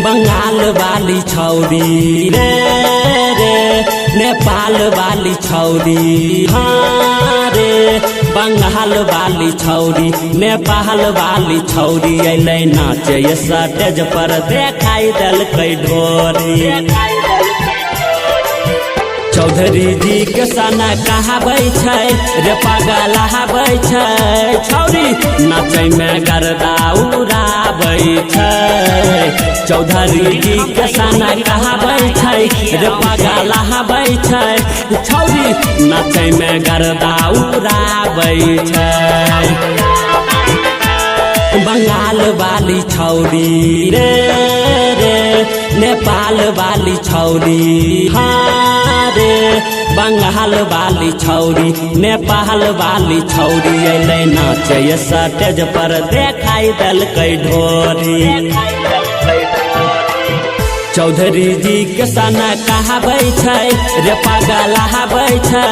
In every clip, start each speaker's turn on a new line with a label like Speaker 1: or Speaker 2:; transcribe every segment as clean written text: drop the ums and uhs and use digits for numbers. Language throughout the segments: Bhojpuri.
Speaker 1: बंगाल वाली छौरी रे नेपाल वाली छौरी हाँ रे बंगाल वाली छौरी नेपाल वाली छौरी अइलै नाचे स्टेज पर देखाई देलकै ढोरी चौधरी जी के सना कहाबै छै रे पागल हबै छै छौरी नाचै में गर्दा उड़ाबै छै चौधरी जी के सना कहाबै छै रे पागल हबै छै छौरी नाचै में गर्दा उड़ाबै छै बंगाल वाली छौरी रे नेपाल वाली छौरी हाँ रे बंगाल वाली छौरी नेपाल वाली छौरी अइलै नाचे स्टेज पर देखाई देलकै ढोरी चौधरी जी के सना कहाबै छै रे पागल हबै छै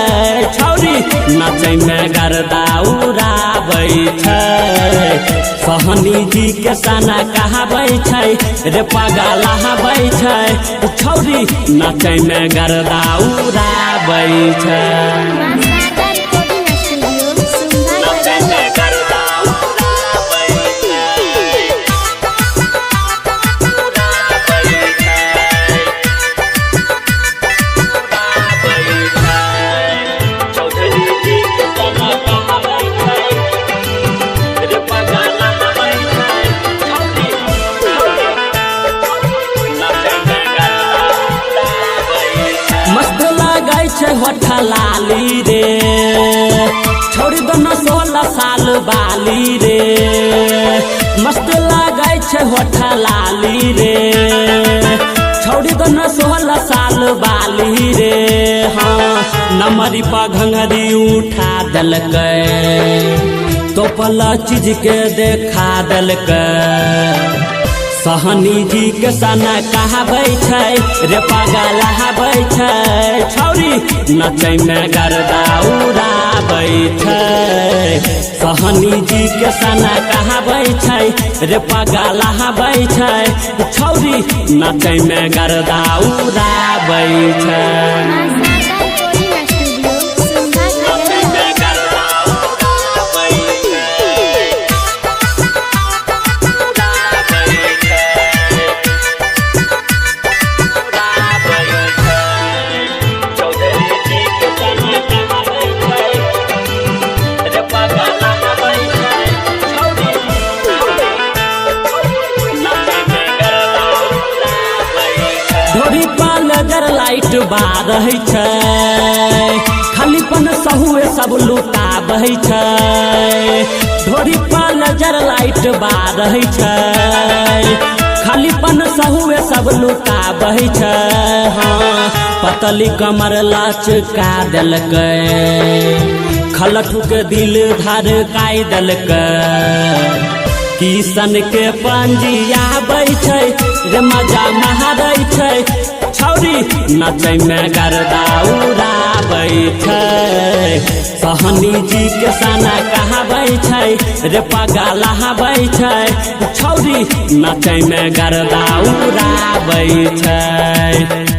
Speaker 1: छौरी नाचै में गर्दा उड़ाबै छै सहनी जी के सना कहाबै छै रे पागल हबै छै छौरी नाचै में गर्दा उड़ाबै छै होठा लाली रे छोड़ी दोनों 16 साल बाली रे मस्त लागै छै होठा लाली रे छोड़ी दोनों 16 साल बाली रे हाँ नमरी पर घंघरी उठा देलकै तो पला चीज के देखा देलकै सहनी जी के सना कहाबै छै रे पागल हबै छै छौरी नाचै में गर्दा उड़ाबै छै सहनी जी के सना कहाबै छै रे पागल हबै छै छौरी नाचै में गर्दा उड़ाबै छै लाइट बारह छै खालीपन सहुए सब लुटा बहै छै ढोरी पर नजर लाइट बारह छै खालीपन सहुए सब लुटा बहै छै हाँ पतली कमर लचका देलकै खलठू के दिल धड़काई देलकै किशन के पंजिया बै छै रे मजा मारै छै छौरी नाचै में गर्दा उड़ाबै छै सहनी जी के सना कहाबै छै रे पागल हबै छै छौरी नाचै में गर्दा उड़ाबै छै।